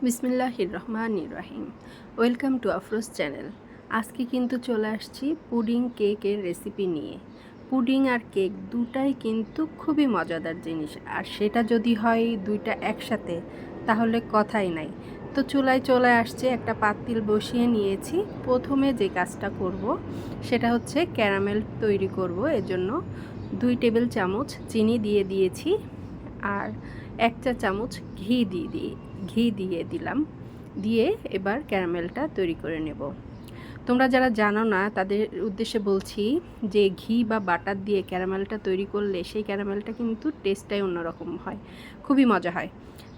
বিসমিল্লাহির রহমানির রহিম। Welcome to Afroz channel. আজকে কিন্তু চলে আসছি পুডিং কেকের রেসিপি নিয়ে। পুডিং আর কেক দুটাই কিন্তু খুবই মজাদার জিনিস, আর সেটা যদি হয় দুইটা একসাথে তাহলে কথাই নাই। তো চুলায় চলে আসছে, একটা পাতিল বসিয়ে নিয়েছি। প্রথমে যে কাজটা করব সেটা হচ্ছে ক্যারামেল তৈরি করব। এজন্য 2 টেবিল চামচ চিনি দিয়ে দিয়েছি, আর 1 চা চামচ ঘি দিয়ে দিলাম। দিয়ে এবার ক্যারামেলটা তৈরি করে নেব। তোমরা যারা জানো না তাদের উদ্দেশ্যে বলছি যে ঘি বা বাটার দিয়ে ক্যারামেলটা তৈরি করলে সেই ক্যারামেলটা কিন্তু টেস্টটাই অন্যরকম হয়, খুবই মজা হয়।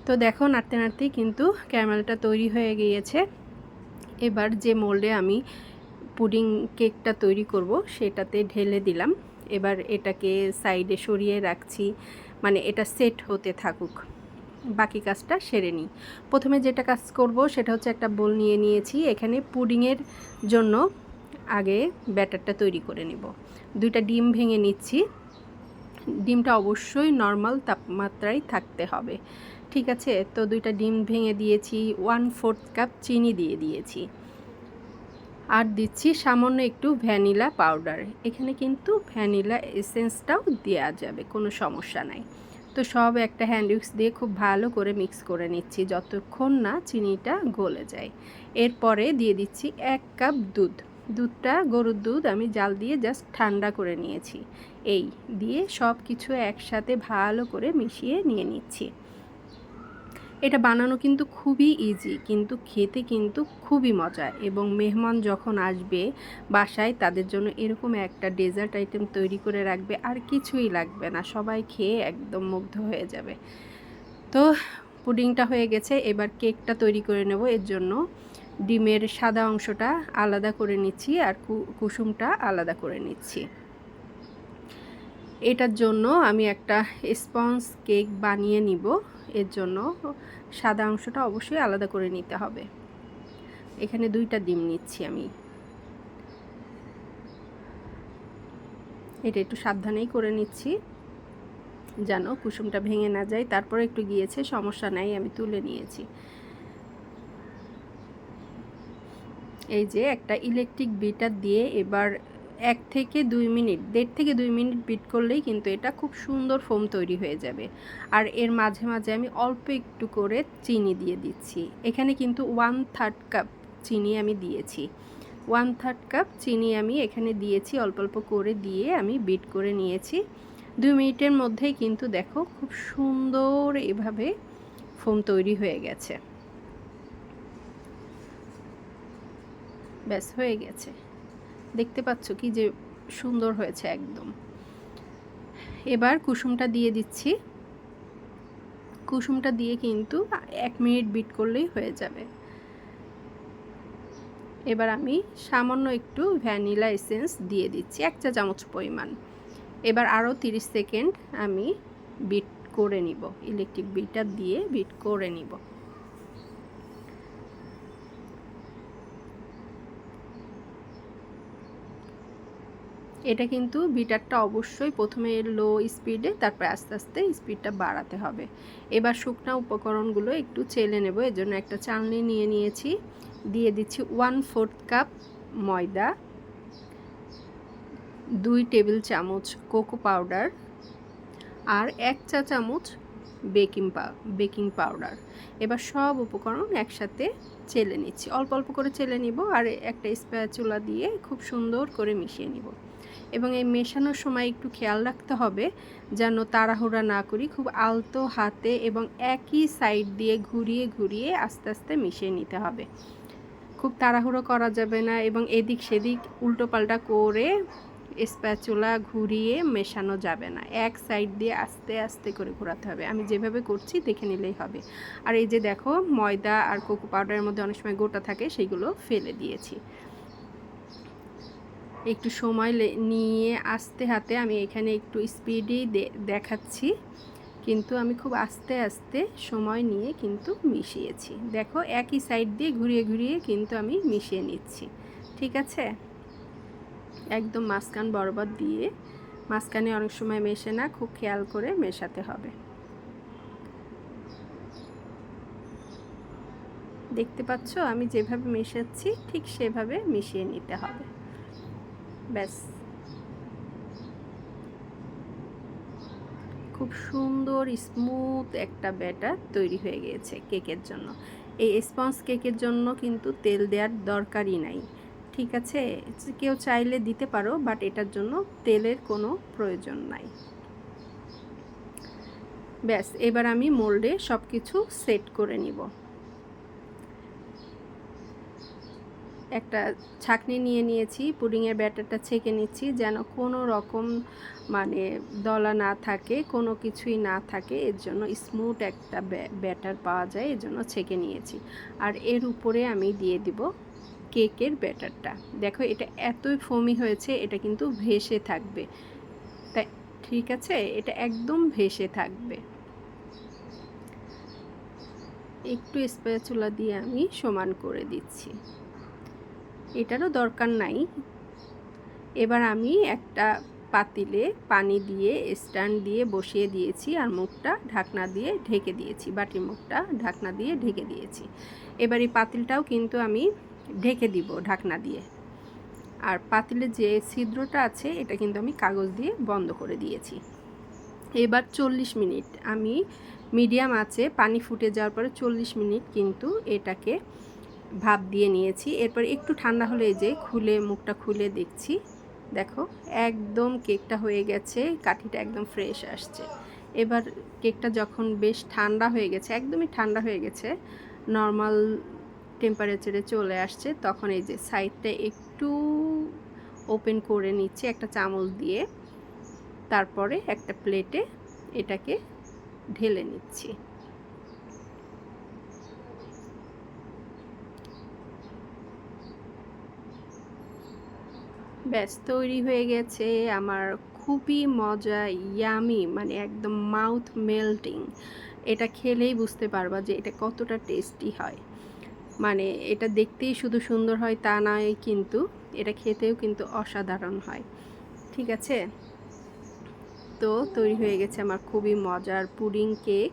তো দেখো, নাড়তে নাড়তেই কিন্তু ক্যারামেলটা তৈরি হয়ে গিয়েছে। এবার যে মোল্ডে আমি পুডিং কেকটা তৈরি করব সেটাতে ঢেলে দিলাম। এবার এটাকে সাইডে সরিয়ে রাখছি, মানে এটা সেট হতে থাকুক, বাকি কাজটা সেরে নিই। প্রথমে যেটা কাজ করব সেটা হচ্ছে একটা বোল নিয়ে নিয়েছি। এখানে পুডিংয়ের জন্য আগে ব্যাটারটা তৈরি করে নেব। 2টা ডিম ভেঙে নিচ্ছি। ডিমটা অবশ্যই নর্মাল তাপমাত্রায় থাকতে হবে, ঠিক আছে? তো 2টা ডিম ভেঙে দিয়েছি। 1/4 কাপ চিনি দিয়ে দিয়েছি, আর দিচ্ছি সামান্য একটু ভ্যানিলা পাউডার। এখানে কিন্তু ভ্যানিলা এসেন্সটাও দেওয়া যাবে, কোনো সমস্যা নাই। তো সব একটা হ্যান্ড উইক্স দিয়ে খুব ভালো করে মিক্স করে নিচ্ছি যতক্ষণ না চিনিটা গলে যায়। এরপরে দিয়ে দিচ্ছি 1 কাপ দুধ। দুধটা গরুর দুধ, আমি জাল দিয়ে জাস্ট ঠান্ডা করে নিয়েছি। এই দিয়ে সব কিছু একসাথে ভালো করে মিশিয়ে নিয়ে নিচ্ছি। এটা বানানো কিন্তু খুবই ইজি, কিন্তু খেতে কিন্তু খুবই মজা। এবং মেহমান যখন আসবে বাসায়, তাদের জন্য এরকম একটা ডেজার্ট আইটেম তৈরি করে রাখবে, আর কিছুই লাগবে না, সবাই খেয়ে একদম মুগ্ধ হয়ে যাবে। তো পুডিংটা হয়ে গেছে, এবার কেকটা তৈরি করে নেব। এর জন্য ডিমের সাদা অংশটা আলাদা করে নিচ্ছি, আর কুসুমটা আলাদা করে নিচ্ছি। এটার জন্য আমি একটা স্পঞ্জ কেক বানিয়ে নিব। এর জন্য সাদা অংশটা অবশ্যই আলাদা করে নিতে হবে। এখানে 2টা ডিম নিচ্ছি আমি। এটা একটু সাবধানেই করে নিচ্ছি যেন কুসুমটা ভেঙে না যায়। তারপরে একটু গিয়েছে, সমস্যা নাই, আমি তুলে নিয়েছি। এই যে একটা ইলেকট্রিক বিটার দিয়ে এবার 1 থেকে 2 মিনিট, 1.5 থেকে 2 মিনিট বিট করলেই কিন্তু এটা খুব সুন্দর ফোম তৈরি হয়ে যাবে। আর এর মাঝে মাঝে আমি অল্প একটু করে চিনি দিয়ে দিচ্ছি। এখানে কিন্তু 1/3 কাপ চিনি আমি দিয়েছি। 1/3 কাপ চিনি আমি এখানে দিয়েছি, অল্প অল্প করে দিয়ে আমি বিট করে নিয়েছি। 2 মিনিটের মধ্যেই কিন্তু দেখো খুব সুন্দর এভাবে ফোম তৈরি হয়ে গেছে। ব্যাস হয়ে গেছে। দেখতে পাচ্ছ কি যে সুন্দর হয়েছে একদম। এবার কুসুমটা দিয়ে দিচ্ছি। কুসুমটা দিয়ে কিন্তু 1 মিনিট বিট করলেই হয়ে যাবে। এবার আমি সামান্য একটু ভ্যানিলা এসেন্স দিয়ে দিচ্ছি, 1 চা চামচ পরিমাণ। এবার আরও 30 সেকেন্ড আমি বিট করে নিব, ইলেকট্রিক বিটার দিয়ে বিট করে নিব। এটা কিন্তু বিটারটা অবশ্যই প্রথমে লো স্পিডে, তারপর আস্তে আস্তে স্পিডটা বাড়াতে হবে। এবার শুকনা উপকরণগুলো একটু চেলে নেব। এর জন্য একটা চালনি নিয়ে নিয়েছি। দিয়ে দিচ্ছি 1/4 কাপ ময়দা, 2 টেবিল চামচ কোকো পাউডার, আর 1 চা চামচ বেকিং পাউডার। এবার সব উপকরণ একসাথে চেলে নিচ্ছি, অল্প অল্প করে চেলে নিব, আর একটা স্প্যাচুলা দিয়ে খুব সুন্দর করে মিশিয়ে নিব। এবং এই মেশানোর সময় একটু খেয়াল রাখতে হবে যেন তাড়াহুড়া না করি, খুব আলতো হাতে এবং একই সাইড দিয়ে ঘুরিয়ে ঘুরিয়ে আস্তে আস্তে মিশিয়ে নিতে হবে। খুব তাড়াহুড়ো করা যাবে না, এবং এদিক সেদিক উল্টোপাল্টা করে স্প্যাচুলা ঘুরিয়ে মেশানো যাবে না। এক সাইড দিয়ে আস্তে আস্তে করে ঘোরাতে হবে। আমি যেভাবে করছি দেখে নিলেই হবে। আর এই যে দেখো, ময়দা আর কোকো পাউডারের মধ্যে অনেক সময় গোটা থাকে, সেইগুলো ফেলে দিয়েছি। একটু সময় নিয়ে আস্তে হাতে আমি এখানে একটু স্পিডেই দেখাচ্ছি, কিন্তু আমি খুব আস্তে আস্তে সময় নিয়ে কিন্তু মিশিয়েছি। দেখো, একই সাইড দিয়ে ঘুরিয়ে ঘুরিয়ে কিন্তু আমি মিশিয়ে নিচ্ছি, ঠিক আছে? একদম মাঝখান বরাবর দিয়ে, মাঝখানে অনেক সময় মেশে না, খুব খেয়াল করে মেশাতে হবে। দেখতে পাচ্ছ আমি যেভাবে মেশাচ্ছি ঠিক সেভাবে মিশিয়ে নিতে হবে। ব্যাস, খুব সুন্দর স্মুথ একটা ব্যাটার তৈরি হয়ে গিয়েছে কেকের জন্য। এই স্পঞ্জ কেকের জন্য কিন্তু তেল দেওয়ার দরকারই নাই, ঠিক আছে? কেউ চাইলে দিতে পারো, বাট এটার জন্য তেলের কোনো প্রয়োজন নাই। ব্যাস, এবার আমি মোল্ডে সব কিছু সেট করে নিব। একটা ছাঁকনি নিয়ে নিয়েছি, পুডিংয়ের ব্যাটারটা ছেঁকে নিচ্ছি যেন কোনো রকম মানে দলা না থাকে, কোনো কিছুই না থাকে, এর জন্য স্মুথ একটা ব্যাটার পাওয়া যায়, এর জন্য ছেঁকে নিয়েছি। আর এর উপরে আমি দিয়ে দিব কেকের ব্যাটারটা। দেখো এটা এতই ফোমি হয়েছে, এটা কিন্তু ভেসে থাকবে, তাই ঠিক আছে, এটা একদম ভেসে থাকবে। একটু স্প্যাচুলা দিয়ে আমি সমান করে দিচ্ছি, এটারও দরকার নাই। এবার আমি একটা পাতিলে পানি দিয়ে স্ট্যান্ড দিয়ে বসিয়ে দিয়েছি আর মুখটা ঢাকনা দিয়ে ঢেকে দিয়েছি, বাটির মুখটা ঢাকনা দিয়ে ঢেকে দিয়েছি। এবার এই পাতিলটাও কিন্তু আমি ঢেকে দিব ঢাকনা দিয়ে। আর পাতিলে যে ছিদ্রটা আছে এটা কিন্তু আমি কাগজ দিয়ে বন্ধ করে দিয়েছি। এবার 40 মিনিট আমি মিডিয়াম আঁচে পানি ফুটে যাওয়ার পরে 40 মিনিট কিন্তু এটাকে ভাপ দিয়ে নিয়েছি। এরপর একটু ঠান্ডা হলে যে খুলে মুখটা খুলে দেখছি, দেখো একদম কেকটা হয়ে গেছে, কাঠিটা একদম ফ্রেশ আসছে। এবার কেকটা যখন বেশ ঠান্ডা হয়ে গেছে, একদমই ঠান্ডা হয়ে গেছে, নর্মাল টেম্পারেচারে চলে আসছে, তখন এই যে সাইডটা একটু ওপেন করে নিচ্ছি একটা চামচ দিয়ে, তারপরে একটা প্লেটে এটাকে ঢেলে নিচ্ছি। ব্যাস তৈরি হয়ে গেছে আমার খুবই মজা ইয়ামি, মানে একদম মাউথ মেল্টিং। এটা খেলেই বুঝতে পারবা যে এটা কতটা টেস্টি হয়। মানে এটা দেখতেই শুধু সুন্দর হয় তা নয়, কিন্তু এটা খেতেও কিন্তু অসাধারণ হয়, ঠিক আছে? তো তৈরি হয়ে গেছে আমার খুবই মজার পুডিং কেক।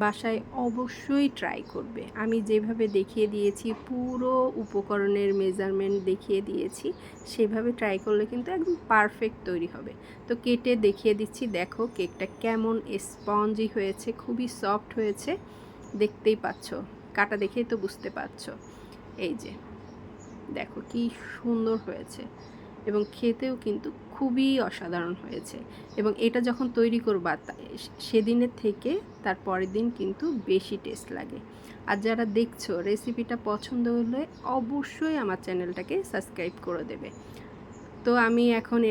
বাসায় অবশ্যই ট্রাই করবে। আমি যেভাবে দেখিয়ে দিয়েছি পুরো উপকরণের মেজারমেন্ট দেখিয়ে দিয়েছি, সেভাবে ট্রাই করলে কিন্তু একদম পারফেক্ট তৈরি হবে। তো কেটে দেখিয়ে দিচ্ছি, দেখো কেকটা কেমন স্পঞ্জি হয়েছে, খুবই সফট হয়েছে, দেখতেই পাচ্ছ, কাটা দেখেই তো বুঝতে পারছো। এই যে দেখো কি সুন্দর হয়েছে, এবং খেতেও কিন্তু খুবই অসাধারণ হয়েছে। এবং এটা যখন তৈরি করবা সেদিনের থেকে তার পরের দিন কিন্তু বেশি টেস্ট লাগে। আর যারা দেখছো রেসিপিটা পছন্দ হলে অবশ্যই আমার চ্যানেলটাকে সাবস্ক্রাইব করে দেবে। তো আমি এখন